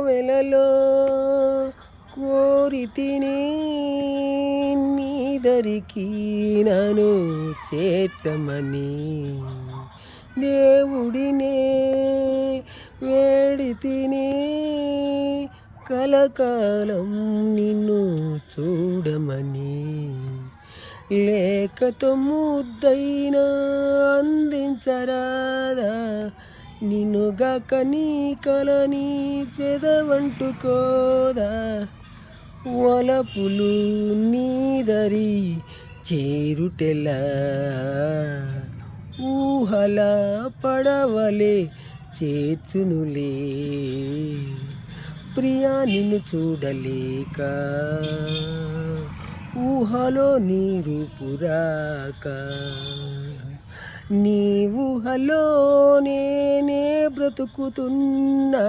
కోవెలలో కోరితిని నీదరికి నన్ను చేర్చమని దేవుడినే వేడితిని కలకాలం నిన్ను చూడమని లేఖతో ముద్దైనా అందించరాదా నిన్నుగాక నీ కలని పెదవంటుకోదా వలపులు నీదరి చేరుటెలా ఊహల పడవలే చేర్చునులే ప్రియా నిన్ను చూడలేక ఊహలో నీరు పురాక నీ ఊహలో నేనే బ్రతుకుతున్నా.